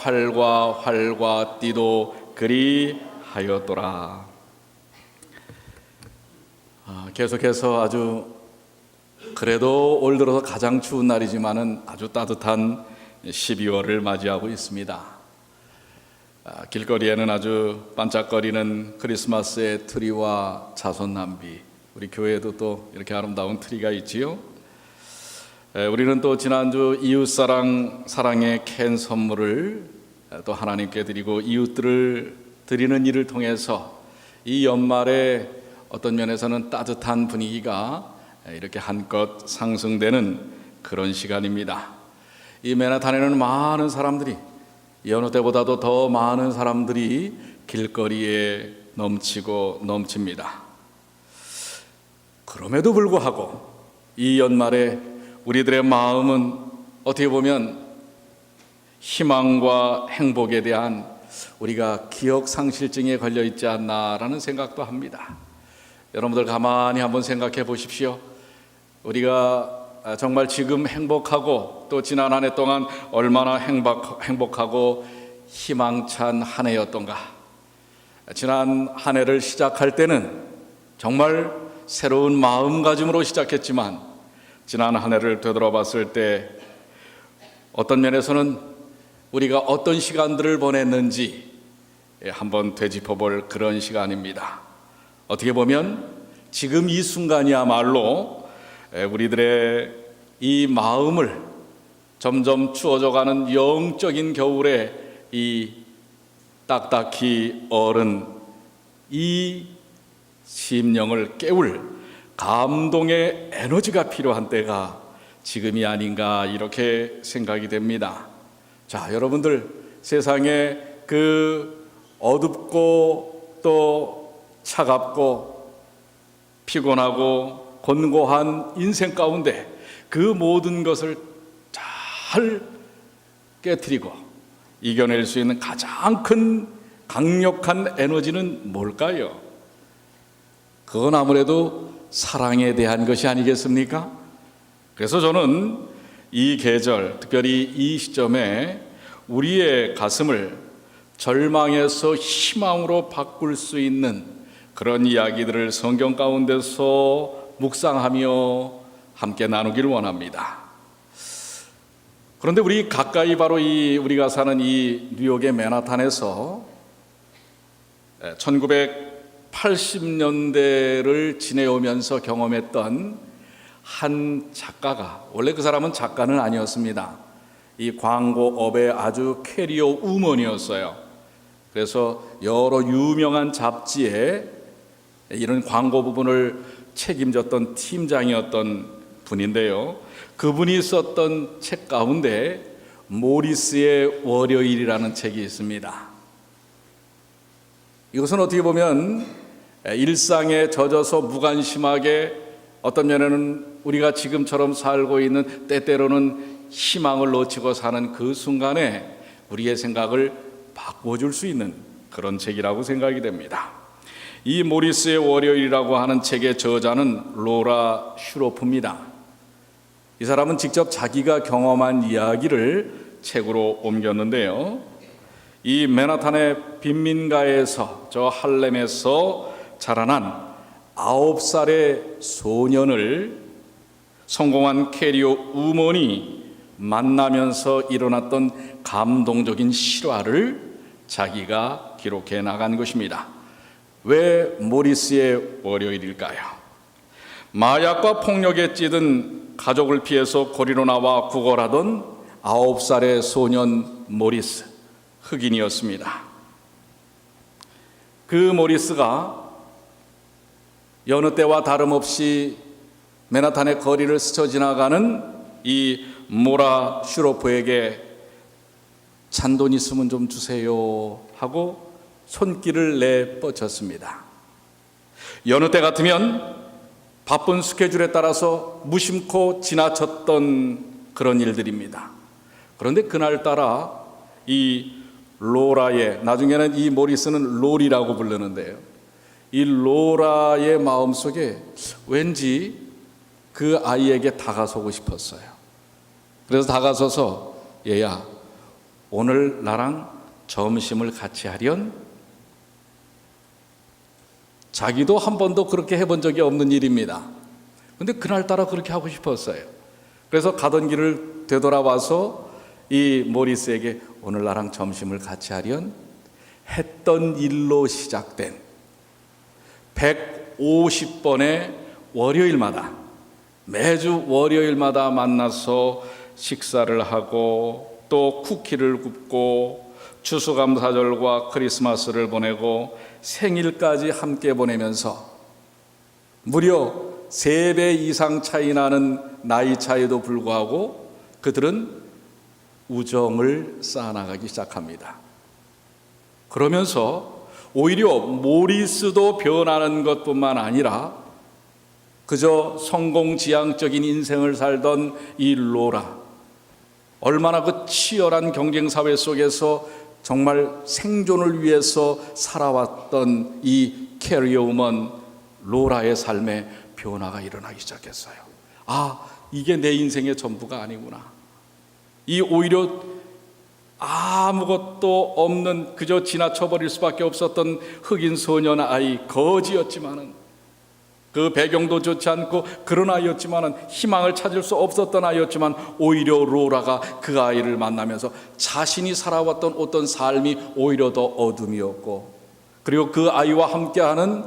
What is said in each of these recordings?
활과 띠도 그리하였더라. 계속해서 아주 그래도 올 들어서 가장 추운 날이지만은 아주 따뜻한 12월을 맞이하고 있습니다. 길거리에는 아주 반짝거리는 크리스마스의 트리와 자선남비, 우리 교회에도 또 이렇게 아름다운 트리가 있지요. 우리는 또 지난주 이웃사랑의 캔 선물을 또 하나님께 드리고 이웃들을 드리는 일을 통해서 이 연말에 어떤 면에서는 따뜻한 분위기가 이렇게 한껏 상승되는 그런 시간입니다. 이 맨하탄에는 많은 사람들이, 여느 때보다도 더 많은 사람들이 길거리에 넘칩니다. 그럼에도 불구하고 이 연말에 우리들의 마음은 어떻게 보면 희망과 행복에 대한 우리가 기억상실증에 걸려 있지 않나라는 생각도 합니다. 여러분들 가만히 한번 생각해 보십시오. 우리가 정말 지금 행복하고 또 지난 한 해 동안 얼마나 행복하고 희망찬 한 해였던가. 지난 한 해를 시작할 때는 정말 새로운 마음가짐으로 시작했지만 지난 한 해를 되돌아봤을 때 어떤 면에서는 우리가 어떤 시간들을 보냈는지 한번 되짚어볼 그런 시간입니다. 어떻게 보면 지금 이 순간이야말로 우리들의 이 마음을 점점 추워져가는 영적인 겨울에 이 딱딱히 얼은 이 심령을 깨울 감동의 에너지가 필요한 때가 지금이 아닌가 이렇게 생각이 됩니다. 자, 여러분들 세상에 그 어둡고 또 차갑고 피곤하고 곤고한 인생 가운데 그 모든 것을 잘 깨트리고 이겨낼 수 있는 가장 큰 강력한 에너지는 뭘까요? 그건 아무래도 사랑에 대한 것이 아니겠습니까? 그래서 저는 이 계절, 특별히 이 시점에 우리의 가슴을 절망에서 희망으로 바꿀 수 있는 그런 이야기들을 성경 가운데서 묵상하며 함께 나누기를 원합니다. 그런데 우리 가까이 바로 우리가 사는 이 뉴욕의 맨하탄에서 1980년대를 지내오면서 경험했던 한 작가가, 원래 그 사람은 작가는 아니었습니다. 이 광고업의 아주 캐리어 우먼이었어요. 그래서 여러 유명한 잡지에 이런 광고 부분을 책임졌던 팀장이었던 분인데요. 그분이 썼던 책 가운데 모리스의 월요일이라는 책이 있습니다. 이것은 어떻게 보면 일상에 젖어서 무관심하게 어떤 면에는 우리가 지금처럼 살고 있는 때때로는 희망을 놓치고 사는 그 순간에 우리의 생각을 바꿔줄 수 있는 그런 책이라고 생각이 됩니다. 이 모리스의 월요일이라고 하는 책의 저자는 로라 슈로프입니다. 이 사람은 직접 자기가 경험한 이야기를 책으로 옮겼는데요. 이 맨하탄의 빈민가에서 저 할렘에서 자라난 9살의 소년을 성공한 캐리어 우먼이 만나면서 일어났던 감동적인 실화를 자기가 기록해 나간 것입니다. 왜 모리스의 월요일일까요? 마약과 폭력에 찌든 가족을 피해서 거리로 나와 구걸하던 9살의 소년 모리스, 흑인이었습니다. 그 모리스가 여느 때와 다름없이 맨하탄의 거리를 스쳐 지나가는 이 모라 슈로프에게 잔돈 있으면 좀 주세요 하고 손길을 내뻗쳤습니다. 여느 때 같으면 바쁜 스케줄에 따라서 무심코 지나쳤던 그런 일들입니다. 그런데 그날따라 이 로라의, 나중에는 이 모리스는 롤이라고 부르는데요, 이 로라의 마음속에 왠지 그 아이에게 다가서고 싶었어요. 그래서 다가서서 얘야, 오늘 나랑 점심을 같이 하련? 자기도 한 번도 그렇게 해본 적이 없는 일입니다. 근데 그날따라 그렇게 하고 싶었어요. 그래서 가던 길을 되돌아와서 이 모리스에게 오늘 나랑 점심을 같이 하련? 했던 일로 시작된 150번의 월요일마다, 매주 월요일마다 만나서 식사를 하고 또 쿠키를 굽고 추수감사절과 크리스마스를 보내고 생일까지 함께 보내면서 무려 3배 이상 차이 나는 나이 차이도 불구하고 그들은 우정을 쌓아나가기 시작합니다. 그러면서 오히려 모리스도 변하는 것뿐만 아니라 그저 성공지향적인 인생을 살던 이 로라, 얼마나 그 치열한 경쟁사회 속에서 정말 생존을 위해서 살아왔던 이 캐리어우먼 로라의 삶에 변화가 일어나기 시작했어요. 아, 이게 내 인생의 전부가 아니구나. 이 오히려 아무것도 없는 그저 지나쳐버릴 수밖에 없었던 흑인 소년 아이, 거지였지만은 그 배경도 좋지 않고 그런 아이였지만은 희망을 찾을 수 없었던 아이였지만 오히려 로라가 그 아이를 만나면서 자신이 살아왔던 어떤 삶이 오히려 더 어둠이었고, 그리고 그 아이와 함께하는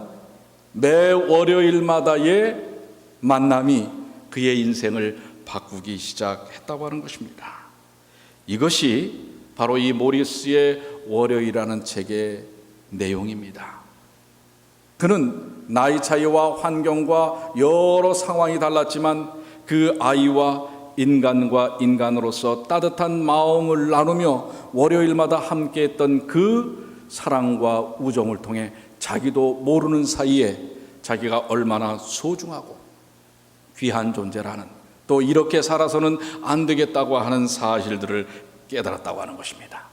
매 월요일마다의 만남이 그의 인생을 바꾸기 시작했다고 하는 것입니다. 이것이 바로 이 모리스의 월요일이라는 책의 내용입니다. 그는 나이 차이와 환경과 여러 상황이 달랐지만 그 아이와 인간과 인간으로서 따뜻한 마음을 나누며 월요일마다 함께했던 그 사랑과 우정을 통해 자기도 모르는 사이에 자기가 얼마나 소중하고 귀한 존재라는, 또 이렇게 살아서는 안 되겠다고 하는 사실들을 깨달았다고 하는 것입니다.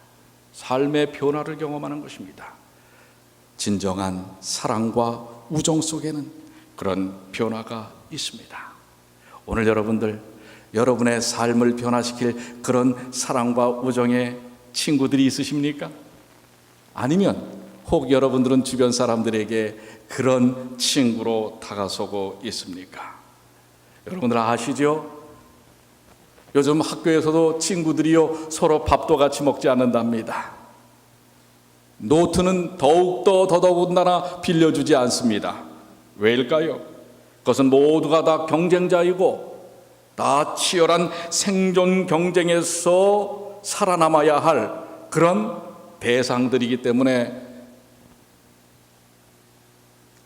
삶의 변화를 경험하는 것입니다. 진정한 사랑과 우정 속에는 그런 변화가 있습니다. 오늘 여러분들, 여러분의 삶을 변화시킬 그런 사랑과 우정의 친구들이 있으십니까? 아니면 혹 여러분들은 주변 사람들에게 그런 친구로 다가서고 있습니까? 여러분들 아시죠? 요즘 학교에서도 친구들이요 서로 밥도 같이 먹지 않는답니다. 노트는 더더군다나 빌려주지 않습니다. 왜일까요? 그것은 모두가 다 경쟁자이고 다 치열한 생존 경쟁에서 살아남아야 할 그런 대상들이기 때문에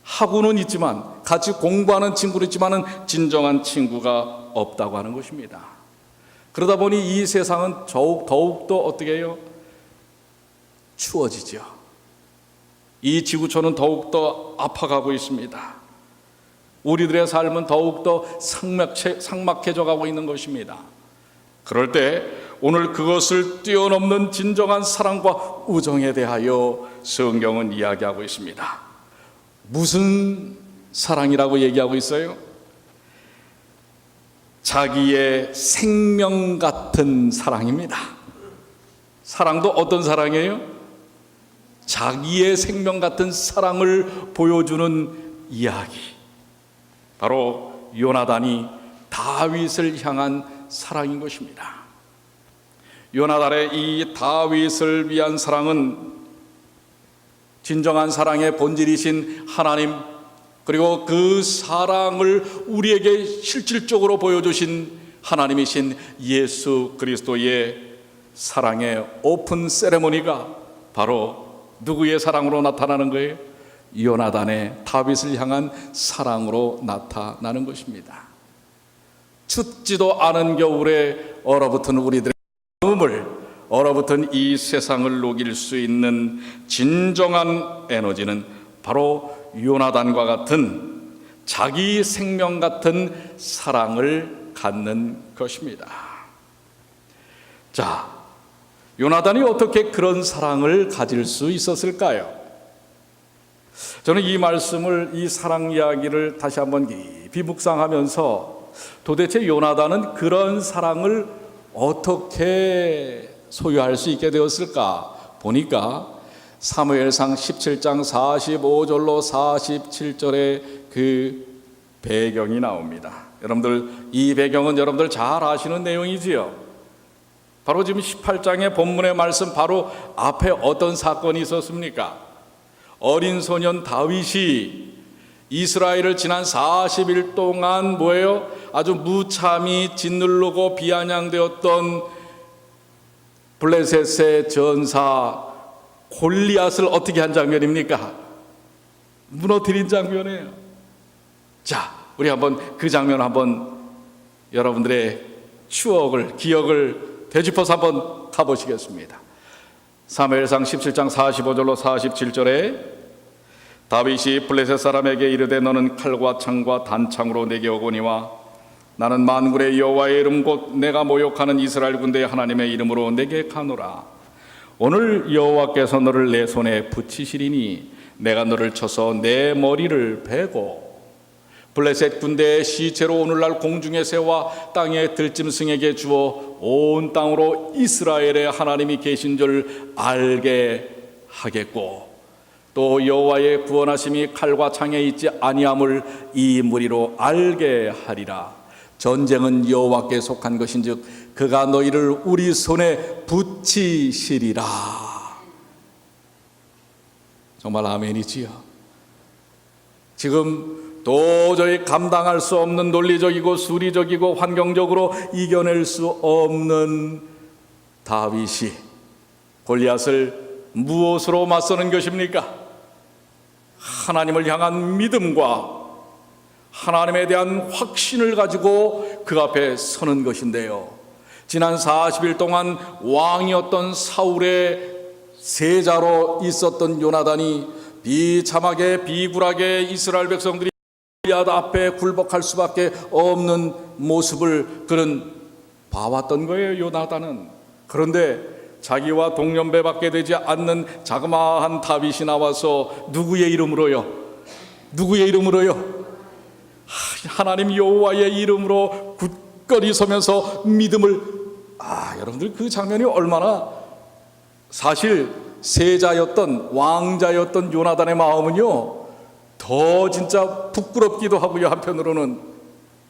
하고는 있지만, 같이 공부하는 친구는 있지만은 진정한 친구가 없다고 하는 것입니다. 그러다 보니 이 세상은 더욱더 어떻게 해요? 추워지죠. 이 지구촌은 더욱더 아파가고 있습니다. 우리들의 삶은 더욱더 삭막해져 가고 있는 것입니다. 그럴 때 오늘 그것을 뛰어넘는 진정한 사랑과 우정에 대하여 성경은 이야기하고 있습니다. 무슨 사랑이라고 얘기하고 있어요? 자기의 생명 같은 사랑입니다. 사랑도 어떤 사랑이에요? 자기의 생명 같은 사랑을 보여주는 이야기. 바로 요나단이 다윗을 향한 사랑인 것입니다. 요나단의 이 다윗을 위한 사랑은 진정한 사랑의 본질이신 하나님, 그리고 그 사랑을 우리에게 실질적으로 보여주신 하나님이신 예수 그리스도의 사랑의 오픈 세레모니가 바로 누구의 사랑으로 나타나는 거예요? 요나단의 다윗을 향한 사랑으로 나타나는 것입니다. 춥지도 않은 겨울에 얼어붙은 우리들의 마음을, 얼어붙은 이 세상을 녹일 수 있는 진정한 에너지는 바로 요나단과 같은 자기 생명 같은 사랑을 갖는 것입니다. 자, 요나단이 어떻게 그런 사랑을 가질 수 있었을까요? 저는 이 말씀을, 이 사랑 이야기를 다시 한번 깊이 묵상하면서 도대체 요나단은 그런 사랑을 어떻게 소유할 수 있게 되었을까 보니까 사무엘상 17장 45절로 47절에 그 배경이 나옵니다. 여러분들 이 배경은 여러분들 잘 아시는 내용이지요. 바로 지금 18장의 본문의 말씀 바로 앞에 어떤 사건이 있었습니까? 어린 소년 다윗이 이스라엘을 지난 40일 동안 뭐예요? 아주 무참히 짓누르고 비아냥되었던 블레셋의 전사 골리앗을 어떻게 한 장면입니까? 무너뜨린 장면이에요. 자, 우리 한번 그 장면 한번 여러분들의 추억을, 기억을 되짚어서 한번 가보시겠습니다. 사무엘상 17장 45절로 47절에 다윗이 블레셋 사람에게 이르되 너는 칼과 창과 단창으로 내게 오거니와 나는 만군의 여호와의 이름 곧 내가 모욕하는 이스라엘 군대의 하나님의 이름으로 내게 가노라. 오늘 여호와께서 너를 내 손에 붙이시리니 내가 너를 쳐서 내 머리를 베고 블레셋 군대의 시체로 오늘날 공중의 새와 땅의 들짐승에게 주어 온 땅으로 이스라엘의 하나님이 계신 줄 알게 하겠고 또 여호와의 구원하심이 칼과 창에 있지 아니함을 이 무리로 알게 하리라. 전쟁은 여호와께 속한 것인즉 그가 너희를 우리 손에 붙이시리라. 정말 아멘이지요. 지금 도저히 감당할 수 없는 논리적이고 수리적이고 환경적으로 이겨낼 수 없는 다윗이 골리앗을 무엇으로 맞서는 것입니까? 하나님을 향한 믿음과 하나님에 대한 확신을 가지고 그 앞에 서는 것인데요. 지난 40일 동안 왕이었던 사울의 세자로 있었던 요나단이 비참하게 비굴하게 이스라엘 백성들이 골리앗 앞에 굴복할 수밖에 없는 모습을 그는 봐왔던 거예요, 요나단은. 그런데 자기와 동년배밖에 되지 않는 자그마한 다윗이 나와서 누구의 이름으로요? 누구의 이름으로요? 하나님 여호와의 이름으로 굳건히 서면서 믿음을 여러분들 그 장면이 얼마나 사실 세자였던 왕자였던 요나단의 마음은요 더 진짜 부끄럽기도 하고요. 한편으로는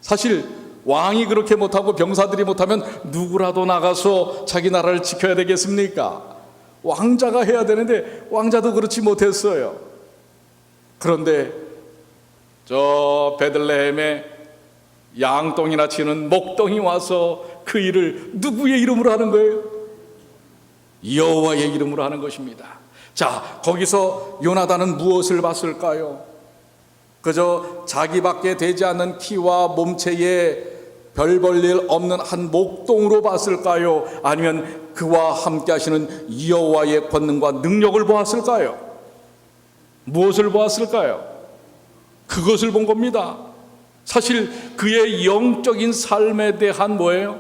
사실 왕이 그렇게 못하고 병사들이 못하면 누구라도 나가서 자기 나라를 지켜야 되겠습니까? 왕자가 해야 되는데 왕자도 그렇지 못했어요. 그런데 저 베들레헴에 양똥이나 치는 목동이 와서 그 일을 누구의 이름으로 하는 거예요? 여호와의 이름으로 하는 것입니다. 자, 거기서 요나단은 무엇을 봤을까요? 그저 자기밖에 되지 않는 키와 몸체에 별 볼 일 없는 한 목동으로 봤을까요? 아니면 그와 함께 하시는 여호와의 권능과 능력을 보았을까요? 무엇을 보았을까요? 그것을 본 겁니다. 사실 그의 영적인 삶에 대한 뭐예요?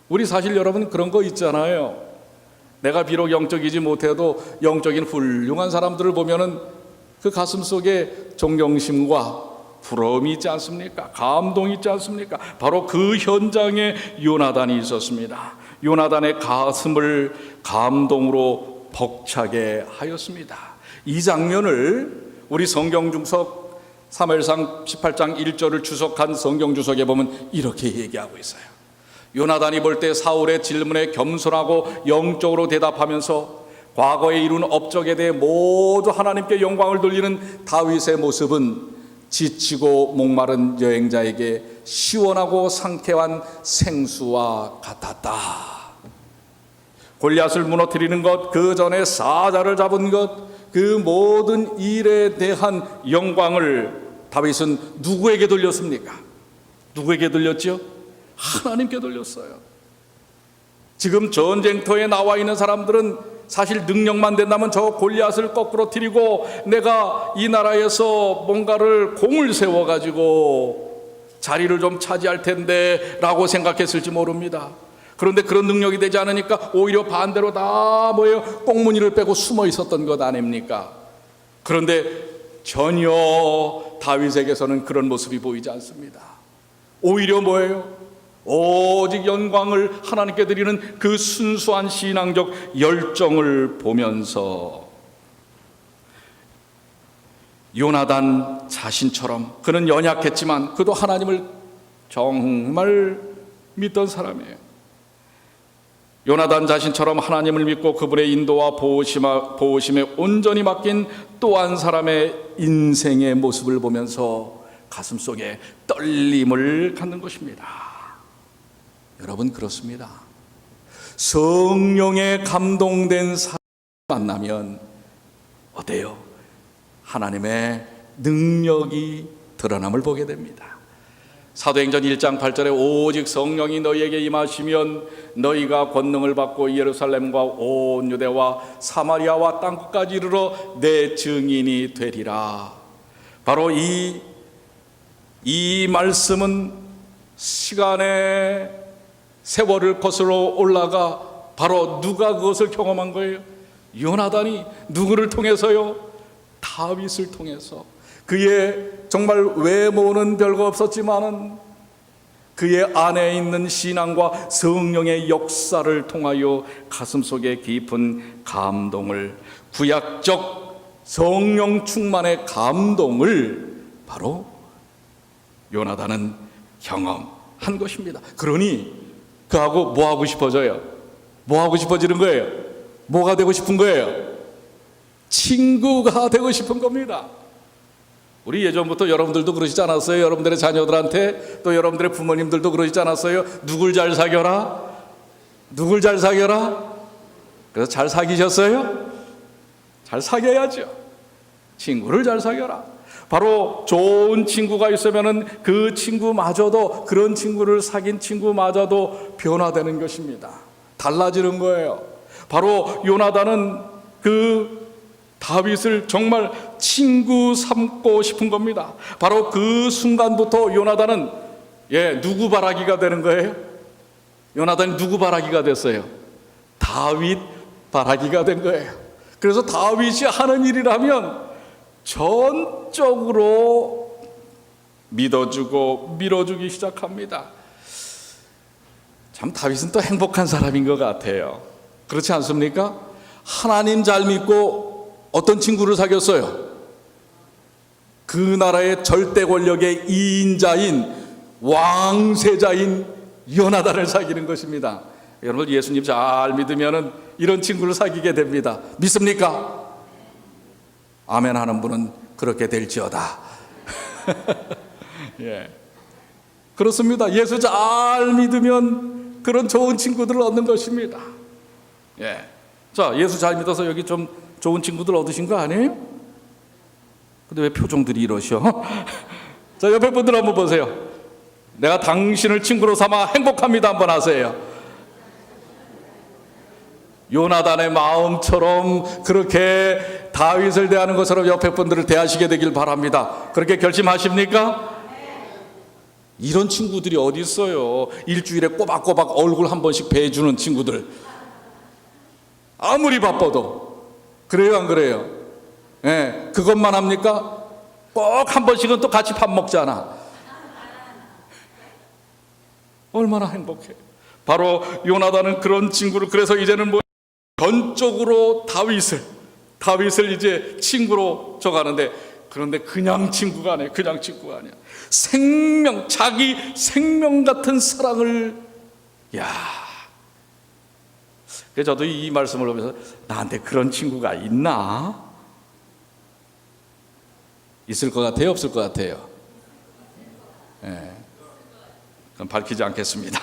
우리 사실 여러분 그런 거 있잖아요. 내가 비록 영적이지 못해도 영적인 훌륭한 사람들을 보면은 그 가슴 속에 존경심과 부러움이 있지 않습니까? 감동이 있지 않습니까? 바로 그 현장에 요나단이 있었습니다. 요나단의 가슴을 감동으로 벅차게 하였습니다. 이 장면을 우리 성경 중석 사무엘상 18장 1절을 주석한 성경 주석에 보면 이렇게 얘기하고 있어요. 요나단이 볼 때 사울의 질문에 겸손하고 영적으로 대답하면서 과거에 이룬 업적에 대해 모두 하나님께 영광을 돌리는 다윗의 모습은 지치고 목마른 여행자에게 시원하고 상쾌한 생수와 같았다. 골리앗을 무너뜨리는 것, 그 전에 사자를 잡은 것, 그 모든 일에 대한 영광을 다윗은 누구에게 돌렸습니까? 누구에게 돌렸죠? 하나님께 돌렸어요. 지금 전쟁터에 나와 있는 사람들은 사실 능력만 된다면 저 골리앗을 거꾸로 들이고 내가 이 나라에서 뭔가를 공을 세워가지고 자리를 좀 차지할 텐데 라고 생각했을지 모릅니다. 그런데 그런 능력이 되지 않으니까 오히려 반대로 다 뭐예요? 꽁무니를 빼고 숨어 있었던 것 아닙니까? 그런데 전혀 다윗에게서는 그런 모습이 보이지 않습니다. 오히려 뭐예요? 오직 영광을 하나님께 드리는 그 순수한 신앙적 열정을 보면서 요나단 자신처럼 그는 연약했지만 그도 하나님을 정말 믿던 사람이에요. 요나단 자신처럼 하나님을 믿고 그분의 인도와 보호심에 온전히 맡긴 또 한 사람의 인생의 모습을 보면서 가슴속에 떨림을 갖는 것입니다. 여러분, 그렇습니다. 성령에 감동된 사람 만나면 어때요? 하나님의 능력이 드러남을 보게 됩니다. 사도행전 1장 8절에 오직 성령이 너희에게 임하시면 너희가 권능을 받고 예루살렘과 온 유대와 사마리아와 땅끝까지 이르러 내 증인이 되리라. 바로 이 말씀은 시간의 세월을 거슬러 올라가 바로 누가 그것을 경험한 거예요? 요나단이. 누구를 통해서요? 다윗을 통해서. 그의 정말 외모는 별거 없었지만은 그의 안에 있는 신앙과 성령의 역사를 통하여 가슴속에 깊은 감동을, 구약적 성령 충만의 감동을 바로 요나단은 경험한 것입니다. 그러니 그하고 뭐 하고 싶어져요? 뭐 하고 싶어지는 거예요? 뭐가 되고 싶은 거예요? 친구가 되고 싶은 겁니다. 우리 예전부터 여러분들도 그러시지 않았어요? 여러분들의 자녀들한테, 또 여러분들의 부모님들도 그러시지 않았어요? 누굴 잘 사겨라? 누굴 잘 사겨라? 그래서 잘 사귀셨어요? 잘 사귀어야죠. 친구를 잘 사겨라. 바로 좋은 친구가 있으면은 그 친구마저도, 그런 친구를 사귄 친구마저도 변화되는 것입니다. 달라지는 거예요. 바로 요나단은 그 다윗을 정말 친구 삼고 싶은 겁니다. 바로 그 순간부터 요나단은 누구 바라기가 되는 거예요? 요나단이 누구 바라기가 됐어요? 다윗 바라기가 된 거예요. 그래서 다윗이 하는 일이라면 전적으로 믿어주고 밀어주기 시작합니다. 참 다윗은 또 행복한 사람인 것 같아요. 그렇지 않습니까? 하나님 잘 믿고 어떤 친구를 사귀었어요? 그 나라의 절대 권력의 2인자인 왕세자인 요나단을 사귀는 것입니다. 여러분, 예수님 잘 믿으면 이런 친구를 사귀게 됩니다. 믿습니까? 아멘 하는 분은 그렇게 될지어다. 예. 그렇습니다. 예수 잘 믿으면 그런 좋은 친구들을 얻는 것입니다. 예. 자, 예수 잘 믿어서 여기 좀 좋은 친구들 얻으신 거 아니에요? 근데 왜 표정들이 이러셔? 자, 옆에 분들 한번 보세요. 내가 당신을 친구로 삼아 행복합니다 한번 하세요. 요나단의 마음처럼 그렇게 다윗을 대하는 것처럼 옆에 분들을 대하시게 되길 바랍니다. 그렇게 결심하십니까? 이런 친구들이 어디 있어요? 일주일에 꼬박꼬박 얼굴 한 번씩 배주는 친구들. 아무리 바빠도. 그래요, 안 그래요? 예, 그것만 합니까? 꼭 한 번씩은 또 같이 밥 먹잖아. 얼마나 행복해. 바로 요나단은 그런 친구를, 그래서 이제는 뭐 전적으로 다윗을 이제 친구로 줘가는데, 그런데 그냥 친구가 아니에요. 그냥 친구가 아니야. 생명, 자기 생명 같은 사랑을, 그래서 저도 이 말씀을 보면서 나한테 그런 친구가 있나? 있을 것 같아요? 없을 것 같아요? 그럼 밝히지 않겠습니다.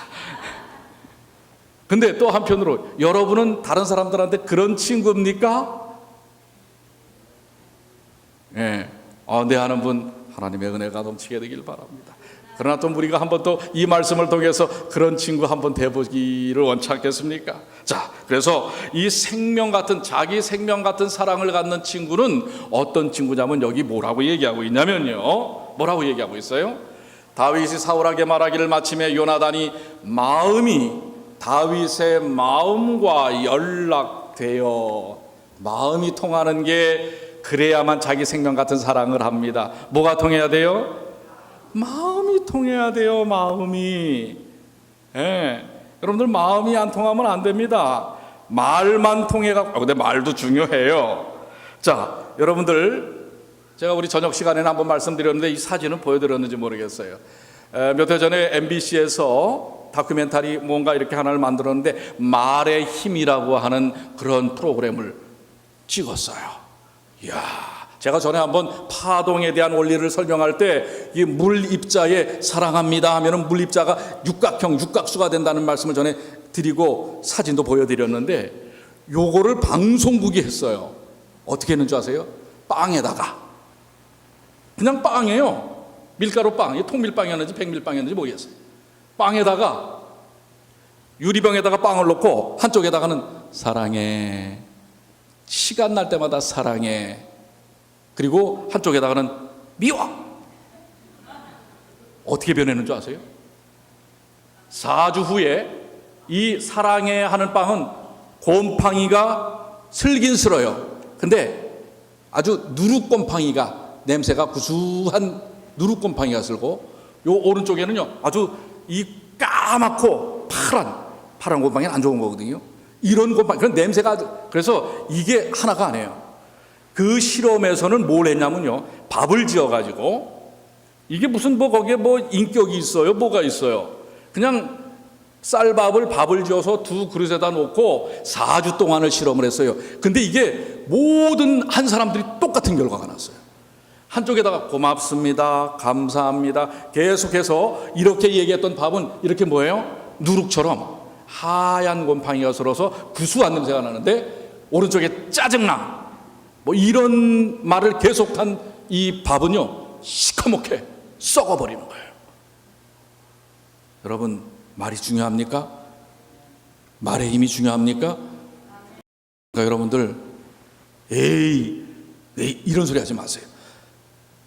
근데 또 한편으로 여러분은 다른 사람들한테 그런 친구입니까? 내 아는 분 하나님의 은혜가 넘치게 되길 바랍니다. 그러나 또 우리가 한번 또 이 말씀을 통해서 그런 친구 한번 돼보기를 원치 않겠습니까? 자, 그래서 이 생명 같은, 자기 생명 같은 사랑을 갖는 친구는 어떤 친구냐면 여기 뭐라고 얘기하고 있냐면요. 뭐라고 얘기하고 있어요? 다윗이 사울에게 말하기를 마침에 요나단이 다윗의 마음과 연락되어, 마음이 통하는 게 그래야만 자기 생명 같은 사랑을 합니다. 뭐가 통해야 돼요? 마음이 통해야 돼요. 마음이. 예. 여러분들 마음이 안 통하면 안 됩니다. 말만 통해가. 근데 말도 중요해요. 자, 여러분들 제가 우리 저녁 시간에는 한번 말씀드렸는데 이 사진은 보여드렸는지 모르겠어요. 몇 해 전에 MBC에서 다큐멘터리 뭔가 이렇게 하나를 만들었는데 말의 힘이라고 하는 그런 프로그램을 찍었어요. 이야, 제가 전에 한번 파동에 대한 원리를 설명할 때 이 물 입자에 사랑합니다 하면은 물 입자가 육각형, 육각수가 된다는 말씀을 전에 드리고 사진도 보여드렸는데 요거를 방송국이 했어요. 어떻게 했는 줄 아세요? 빵에다가 그냥 빵이에요. 밀가루 빵, 통밀빵이었는지 백밀빵이었는지 모르겠어요. 빵에다가 유리병에다가 빵을 넣고 한쪽에다가는 사랑해, 시간 날 때마다 사랑해, 그리고 한쪽에다가는 미워. 어떻게 변했는 줄 아세요? 4주 후에 이 사랑해 하는 빵은 곰팡이가 슬긴스러요. 근데 아주 누룩곰팡이가, 냄새가 구수한 누룩곰팡이가 슬고, 요 오른쪽에는요 아주 이 까맣고 파란 곰팡이는 안 좋은 거거든요. 이런 곰팡이, 그런 냄새가 아주, 그래서 이게 하나가 아니에요. 그 실험에서는 뭘 했냐면요, 밥을 지어가지고, 이게 무슨 뭐 거기에 뭐 인격이 있어요? 뭐가 있어요? 그냥 쌀밥을 밥을 지어서 두 그릇에다 놓고 4주 동안을 실험을 했어요. 근데 이게 모든 한 사람들이 똑같은 결과가 났어요. 한쪽에다가 고맙습니다, 감사합니다 계속해서 이렇게 얘기했던 밥은 이렇게 뭐예요? 누룩처럼 하얀 곰팡이가 슬어서 구수한 냄새가 나는데, 오른쪽에 짜증나 뭐 이런 말을 계속한 이 밥은요 시커멓게 썩어버리는 거예요. 여러분, 말이 중요합니까? 말의 힘이 중요합니까? 그러니까 여러분들 에이 이런 소리 하지 마세요.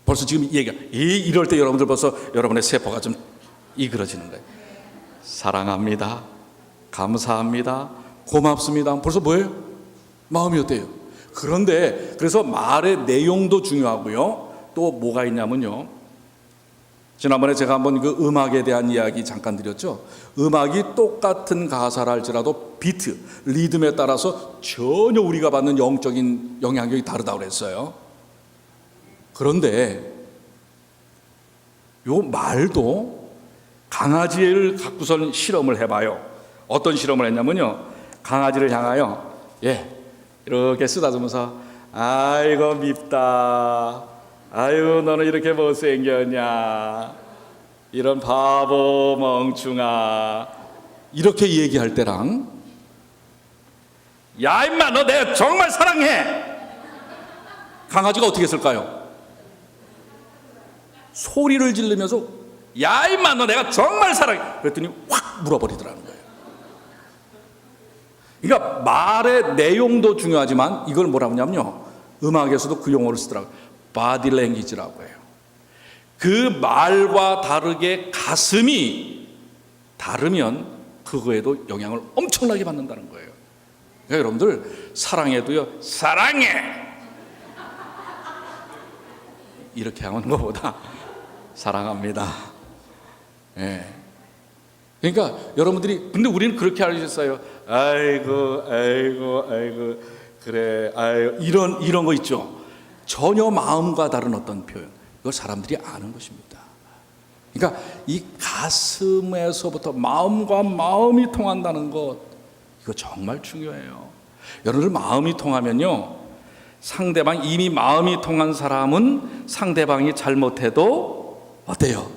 벌써 지금 얘기가 이럴 때 여러분들 벌써 여러분의 세포가 좀 이그러지는 거예요. 사랑합니다, 감사합니다, 고맙습니다. 벌써 뭐예요? 마음이 어때요? 그런데 그래서 말의 내용도 중요하고요. 또 뭐가 있냐면요, 지난번에 제가 한번 그 음악에 대한 이야기 잠깐 드렸죠. 음악이 똑같은 가사를 할지라도 비트, 리듬에 따라서 전혀 우리가 받는 영적인 영향력이 다르다고 그랬어요. 그런데 요 말도 강아지를 갖고선 실험을 해봐요. 어떤 실험을 했냐면요, 강아지를 향하여 이렇게 쓰다듬으면서 아이고 밉다, 아유 너는 이렇게 못생겼냐, 이런 바보 멍충아, 이렇게 얘기할 때랑 야 임마 너 내가 정말 사랑해, 강아지가 어떻게 했을까요? 소리를 지르면서 야 임마 너 내가 정말 사랑해, 그랬더니 확 물어버리더라는 거예요. 그러니까 말의 내용도 중요하지만 이걸 뭐라고 하냐면요, 음악에서도 그 용어를 쓰더라고요. 바디 랭귀지라고 해요. 그 말과 다르게 가슴이 다르면 그거에도 영향을 엄청나게 받는다는 거예요. 그러니까 여러분들 사랑해도요, 사랑해 이렇게 하는 것보다 사랑합니다. 그러니까 여러분들이, 근데 우리는 그렇게 알려줬어요. 아이고 그래, 아유 이런 거 있죠. 전혀 마음과 다른 어떤 표현, 이걸 사람들이 아는 것입니다. 그러니까 이 가슴에서부터 마음과 마음이 통한다는 것, 이거 정말 중요해요. 여러분들 마음이 통하면요, 상대방, 이미 마음이 통한 사람은 상대방이 잘못해도 어때요?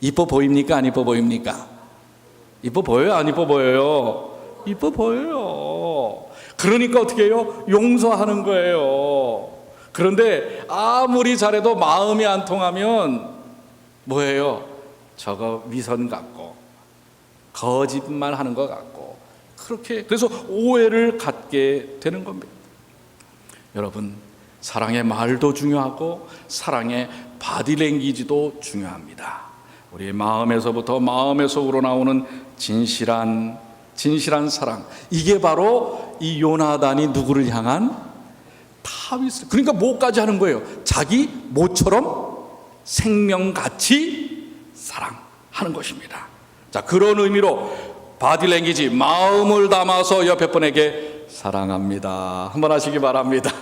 이뻐 보입니까? 안 이뻐 보입니까? 이뻐 보여요? 안 이뻐 보여요? 이뻐 보여요. 그러니까 어떻게 해요? 용서하는 거예요. 그런데 아무리 잘해도 마음이 안 통하면 뭐예요? 저거 위선 같고 거짓말 하는 것 같고, 그렇게 그래서 오해를 갖게 되는 겁니다. 여러분, 사랑의 말도 중요하고 사랑의 바디랭귀지도 중요합니다. 우리 마음에서부터 마음의 속으로 나오는 진실한 사랑, 이게 바로 이 요나단이 누구를 향한 다윗을, 그러니까 뭐까지 하는 거예요? 자기 모처럼 생명같이 사랑하는 것입니다. 자, 그런 의미로 바디랭귀지, 마음을 담아서 옆에 분에게 사랑합니다 한번 하시기 바랍니다.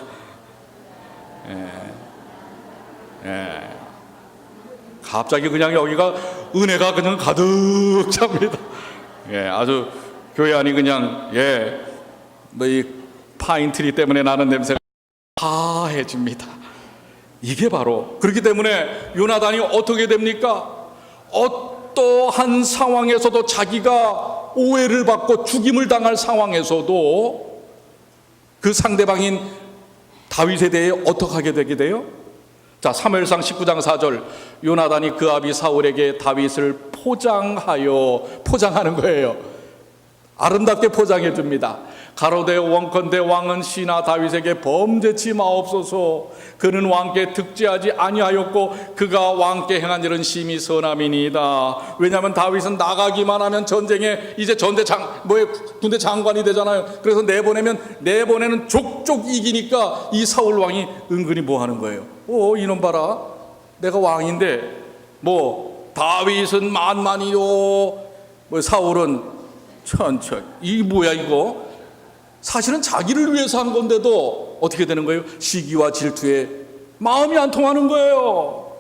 갑자기 그냥 여기가 은혜가 그냥 가득 찹니다. 아주 교회 안이 그냥 뭐 이 파인트리 때문에 나는 냄새가 화해집니다. 이게 바로 그렇기 때문에 요나단이 어떻게 됩니까? 어떠한 상황에서도 자기가 오해를 받고 죽임을 당할 상황에서도 그 상대방인 다윗에 대해 어떻게 하게 되게 돼요? 자, 사무엘상 19장 4절, 요나단이 그 아비 사울에게 다윗을 포장하는 거예요. 아름답게 포장해 줍니다. 가로되 원컨대 왕은 시나 다윗에게 범죄치 마옵소서. 그는 왕께 득죄하지 아니하였고 그가 왕께 행한 일은 심히 선함이니이다. 왜냐하면 다윗은 나가기만 하면 전쟁에 이제 군대 장관이 되잖아요. 그래서 내보내는 족족 이기니까 이 사울 왕이 은근히 뭐 하는 거예요? 이놈 봐라, 내가 왕인데 다윗은 만만이요, 사울은 천천. 이 뭐야 이거? 사실은 자기를 위해서 한 건데도 어떻게 되는 거예요? 시기와 질투에 마음이 안 통하는 거예요.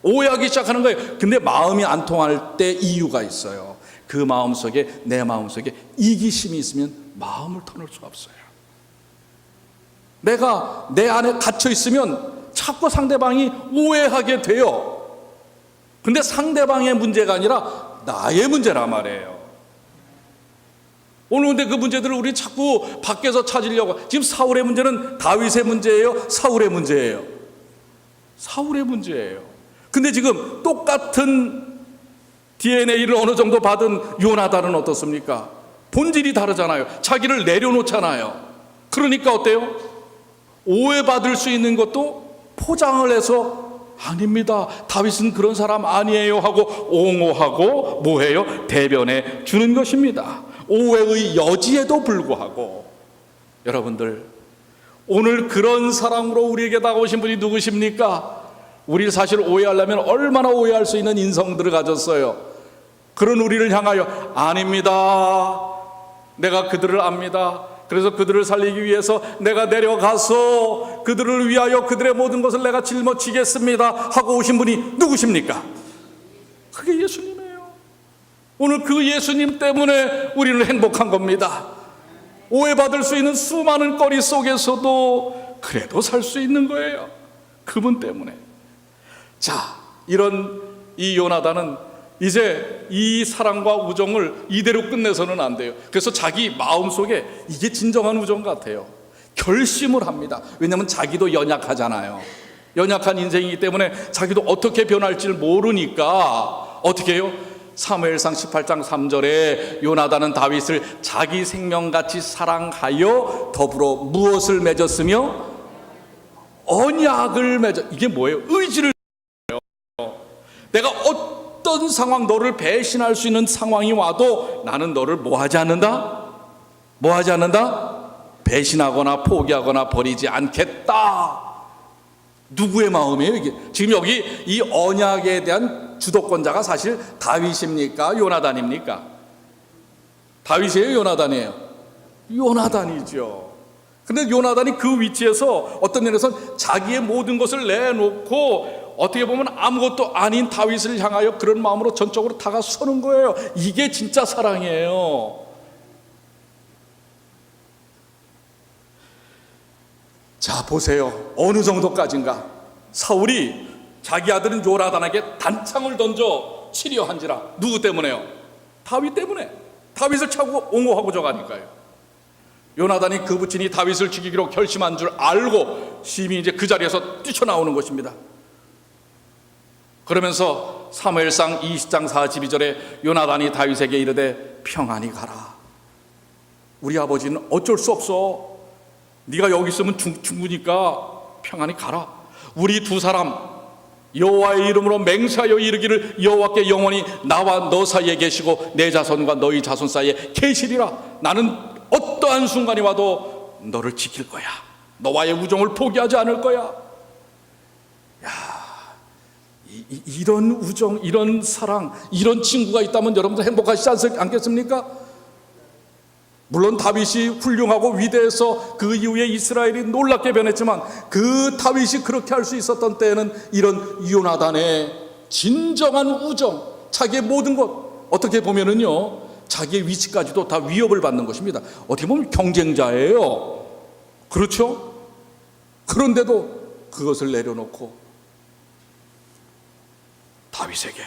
오해하기 시작하는 거예요. 근데 마음이 안 통할 때 이유가 있어요. 그 마음속에, 내 마음속에 이기심이 있으면 마음을 터놓을 수가 없어요. 내가 내 안에 갇혀 있으면 자꾸 상대방이 오해하게 돼요. 근데 상대방의 문제가 아니라 나의 문제란 말이에요. 오늘 근데 그 문제들을 우리 자꾸 밖에서 찾으려고, 지금 사울의 문제는 다윗의 문제예요? 사울의 문제예요? 사울의 문제예요. 근데 지금 똑같은 DNA를 어느 정도 받은 요나단은 어떻습니까? 본질이 다르잖아요. 자기를 내려놓잖아요. 그러니까 어때요? 오해받을 수 있는 것도 포장을 해서 아닙니다, 다윗은 그런 사람 아니에요 하고 옹호하고 뭐해요? 대변해 주는 것입니다. 오해의 여지에도 불구하고. 여러분들, 오늘 그런 사랑으로 우리에게 다가오신 분이 누구십니까? 우리를 사실 오해하려면 얼마나 오해할 수 있는 인성들을 가졌어요. 그런 우리를 향하여 아닙니다, 내가 그들을 압니다, 그래서 그들을 살리기 위해서 내가 내려가서 그들을 위하여 그들의 모든 것을 내가 짊어지겠습니다 하고 오신 분이 누구십니까? 그게 예수님이에요. 오늘 그 예수님 때문에 우리는 행복한 겁니다. 오해받을 수 있는 수많은 거리 속에서도 그래도 살 수 있는 거예요. 그분 때문에. 자, 이런 이 요나단은 이제 이 사랑과 우정을 이대로 끝내서는 안 돼요. 그래서 자기 마음속에 이게 진정한 우정 같아요. 결심을 합니다. 왜냐하면 자기도 연약하잖아요. 연약한 인생이기 때문에 자기도 어떻게 변할지를 모르니까 어떻게 해요? 사무엘상 18장 3절에 요나단은 다윗을 자기 생명같이 사랑하여 더불어 무엇을 맺었으며 언약을 맺어. 이게 뭐예요? 의지를. 내가 어떤 상황, 너를 배신할 수 있는 상황이 와도 나는 너를 뭐 하지 않는다? 뭐 하지 않는다? 배신하거나 포기하거나 버리지 않겠다. 누구의 마음이에요 이게? 지금 여기 이 언약에 대한 주도권자가 사실 다윗입니까? 요나단입니까? 다윗이에요? 요나단이에요? 요나단이죠. 근데 요나단이 그 위치에서 어떤 면에서는 자기의 모든 것을 내놓고 어떻게 보면 아무것도 아닌 다윗을 향하여 그런 마음으로 전적으로 다가서는 거예요. 이게 진짜 사랑이에요. 자, 보세요. 어느 정도까지인가? 사울이 자기 아들은 요나단에게 단창을 던져 치려한지라. 누구 때문에요? 다윗 때문에. 다윗을 차고 옹호하고자 하니까요. 요나단이 그 부친이 다윗을 죽이기로 결심한 줄 알고 심히 이제 그 자리에서 뛰쳐나오는 것입니다. 그러면서 사무엘상 20장 42절에 요나단이 다윗에게 이르되 평안히 가라. 우리 아버지는 어쩔 수 없어. 네가 여기 있으면 죽으니까 평안히 가라. 우리 두 사람 여호와의 이름으로 맹세하여 이르기를 여호와께 영원히 나와 너 사이에 계시고 내 자손과 너희 자손 사이에 계시리라. 나는 어떠한 순간이 와도 너를 지킬 거야. 너와의 우정을 포기하지 않을 거야. 야, 이런 우정, 이런 사랑, 이런 친구가 있다면 여러분들 행복하시지 않겠습니까? 물론 다윗이 훌륭하고 위대해서 그 이후에 이스라엘이 놀랍게 변했지만, 그 다윗이 그렇게 할 수 있었던 때에는 이런 요나단의 진정한 우정, 자기의 모든 것, 어떻게 보면은요, 자기의 위치까지도 다 위협을 받는 것입니다. 어떻게 보면 경쟁자예요. 그렇죠? 그런데도 그것을 내려놓고 다윗에게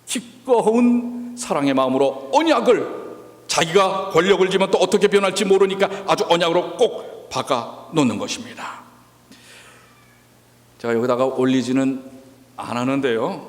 기꺼운 사랑의 마음으로 언약을, 자기가 권력을 지면 또 어떻게 변할지 모르니까 아주 언약으로 꼭 박아 놓는 것입니다. 제가 여기다가 올리지는 않았는데요,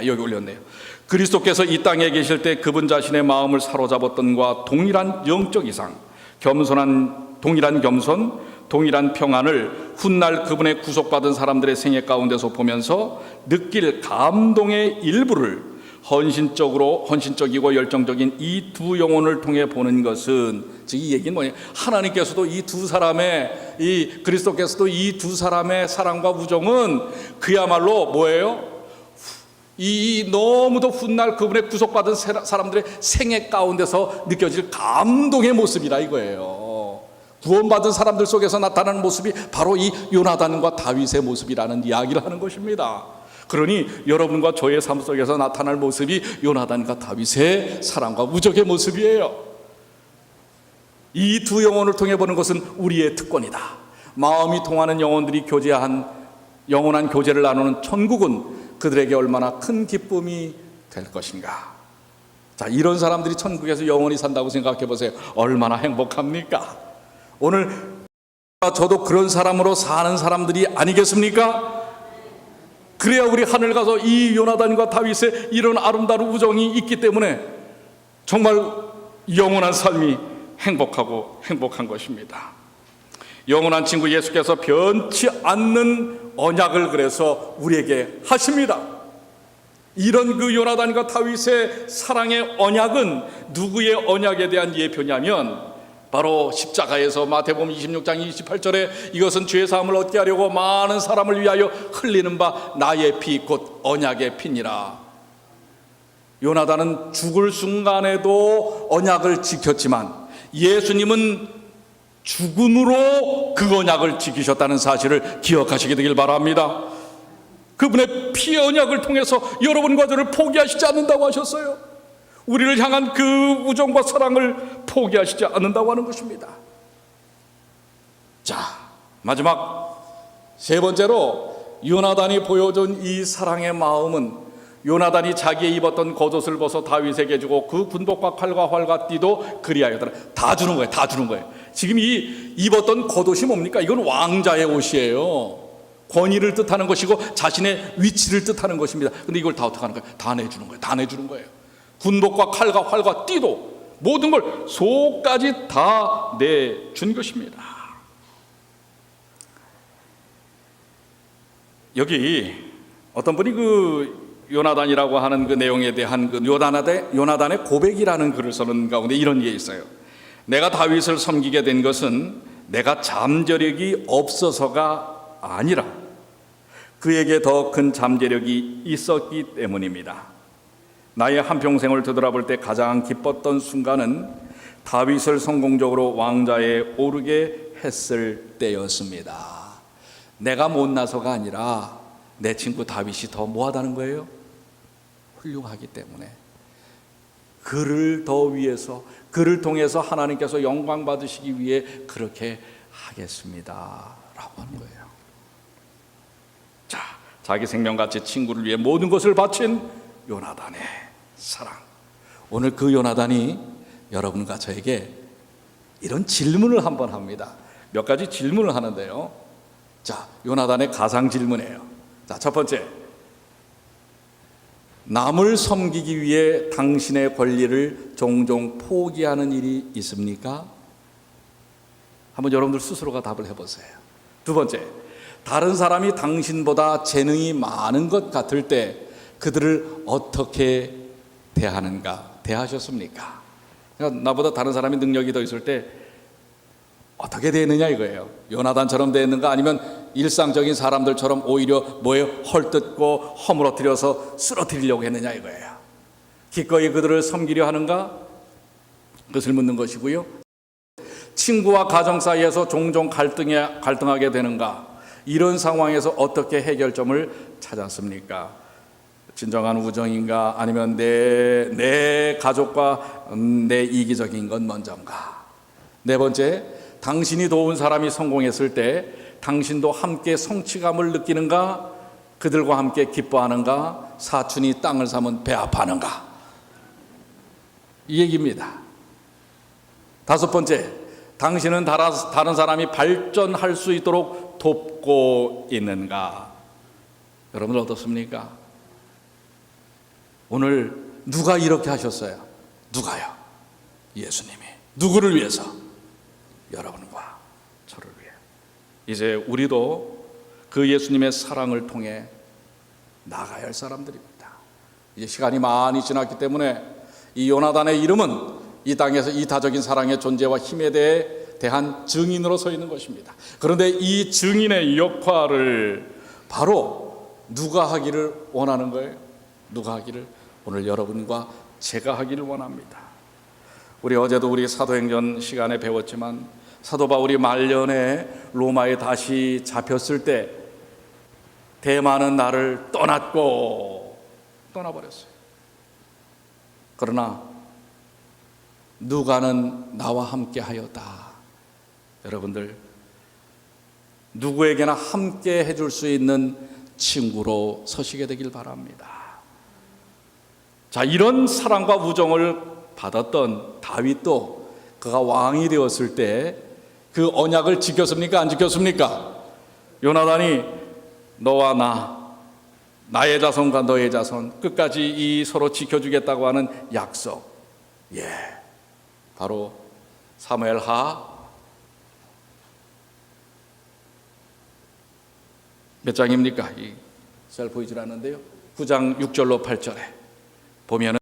여기 올렸네요. 그리스도께서 이 땅에 계실 때 그분 자신의 마음을 사로잡았던 것과 동일한 영적 이상, 동일한 겸손, 동일한 평안을 훗날 그분의 구속받은 사람들의 생애 가운데서 보면서 느낄 감동의 일부를 헌신적이고 열정적인 이 두 영혼을 통해 보는 것은, 즉 이 얘기는 뭐냐, 하나님께서도 이 두 사람의, 이 그리스도께서도 이 두 사람의 사랑과 우정은 그야말로 뭐예요? 이 너무도 훗날 그분의 구속받은 사람들의 생애 가운데서 느껴질 감동의 모습이라 이거예요. 구원받은 사람들 속에서 나타나는 모습이 바로 이 요나단과 다윗의 모습이라는 이야기를 하는 것입니다. 그러니 여러분과 저의 삶 속에서 나타날 모습이 요나단과 다윗의 사랑과 우정의 모습이에요. 이 두 영혼을 통해 보는 것은 우리의 특권이다. 마음이 통하는 영혼들이 영원한 교제를 나누는 천국은 그들에게 얼마나 큰 기쁨이 될 것인가. 자, 이런 사람들이 천국에서 영원히 산다고 생각해 보세요. 얼마나 행복합니까? 오늘 저도 그런 사람으로 사는 사람들이 아니겠습니까? 그래야 우리 하늘 가서 이 요나단과 다윗의 이런 아름다운 우정이 있기 때문에 정말 영원한 삶이 행복한 것입니다. 영원한 친구 예수께서 변치 않는 언약을 그래서 우리에게 하십니다. 이런 그 요나단과 다윗의 사랑의 언약은 누구의 언약에 대한 예표냐면, 바로 십자가에서 마태복음 26장 28절에 이것은 죄 사함을 얻게 하려고 많은 사람을 위하여 흘리는 바 나의 피 곧 언약의 피니라. 요나단은 죽을 순간에도 언약을 지켰지만 예수님은 죽음으로 그 언약을 지키셨다는 사실을 기억하시게 되길 바랍니다. 그분의 피의 언약을 통해서 여러분과 저를 포기하시지 않는다고 하셨어요. 우리를 향한 그 우정과 사랑을 포기하시지 않는다고 하는 것입니다. 자, 마지막 세 번째로 요나단이 보여준 이 사랑의 마음은, 요나단이 자기의 입었던 겉옷을 벗어 다윗에게 주고 그 군복과 칼과 활과 띠도 그리하여더라. 다 주는 거예요. 다 주는 거예요. 지금 이 입었던 겉옷이 뭡니까? 이건 왕자의 옷이에요. 권위를 뜻하는 것이고 자신의 위치를 뜻하는 것입니다. 근데 이걸 다 어떻게 하는 거예요? 다 내주는 거예요. 다 내주는 거예요. 군복과 칼과 활과 띠도 모든 걸 속까지 다 내준 것입니다. 여기 어떤 분이 그 요나단이라고 하는 그 내용에 대한 그 요나단의 고백이라는 글을 쓰는 가운데 이런 게 있어요. 내가 다윗을 섬기게 된 것은 내가 잠재력이 없어서가 아니라 그에게 더 큰 잠재력이 있었기 때문입니다. 나의 한평생을 되돌아볼 때 가장 기뻤던 순간은 다윗을 성공적으로 왕좌에 오르게 했을 때였습니다. 내가 못나서가 아니라 내 친구 다윗이 더 뭐하다는 거예요? 훌륭하기 때문에 그를 더 위해서, 그를 통해서 하나님께서 영광 받으시기 위해 그렇게 하겠습니다 라고 하는 거예요. 자, 자기 생명같이 친구를 위해 모든 것을 바친 요나단의 사랑. 오늘 그 요나단이 여러분과 저에게 이런 질문을 한번 합니다. 몇 가지 질문을 하는데요. 자, 요나단의 가상 질문이에요. 자, 첫 번째, 남을 섬기기 위해 당신의 권리를 종종 포기하는 일이 있습니까? 한번 여러분들 스스로가 답을 해보세요. 두 번째, 다른 사람이 당신보다 재능이 많은 것 같을 때 그들을 어떻게 대하셨습니까? 그러니까 나보다 다른 사람이 능력이 더 있을 때 어떻게 대했느냐 이거예요. 요나단처럼 대했는가, 아니면 일상적인 사람들처럼 오히려 뭐예요? 헐뜯고 허물어뜨려서 쓰러뜨리려고 했느냐 이거예요. 기꺼이 그들을 섬기려 하는가? 그것을 묻는 것이고요. 친구와 가정 사이에서 종종 갈등하게 되는가? 이런 상황에서 어떻게 해결점을 찾았습니까? 진정한 우정인가? 아니면 내 가족과 내 이기적인 건 먼저인가? 네 번째, 당신이 도운 사람이 성공했을 때 당신도 함께 성취감을 느끼는가? 그들과 함께 기뻐하는가? 사촌이 땅을 사면 배 아파하는가? 이 얘기입니다. 다섯 번째, 당신은 다른 사람이 발전할 수 있도록 돕고 있는가? 여러분 어떻습니까? 오늘 누가 이렇게 하셨어요? 누가요? 예수님이. 누구를 위해서? 여러분과 저를 위해. 이제 우리도 그 예수님의 사랑을 통해 나가야 할 사람들입니다. 이제 시간이 많이 지났기 때문에 이 요나단의 이름은 이 땅에서 이타적인 사랑의 존재와 힘에 대한 증인으로 서 있는 것입니다. 그런데 이 증인의 역할을 바로 누가 하기를 원하는 거예요? 누가 하기를? 오늘 여러분과 제가 하기를 원합니다. 우리 어제도 우리 사도행전 시간에 배웠지만 사도 바울이 말년에 로마에 다시 잡혔을 때 대만은 나를 떠나버렸어요. 그러나 누가는 나와 함께 하였다. 여러분들, 누구에게나 함께 해줄 수 있는 친구로 서시게 되길 바랍니다. 자, 이런 사랑과 우정을 받았던 다윗도 그가 왕이 되었을 때 그 언약을 지켰습니까? 안 지켰습니까? 요나단이 너와 나의 자손과 너의 자손 끝까지 이 서로 지켜주겠다고 하는 약속, 바로 사무엘하 몇 장입니까? 잘 보이질 않는데요. 9장 6절로 8절에 보면은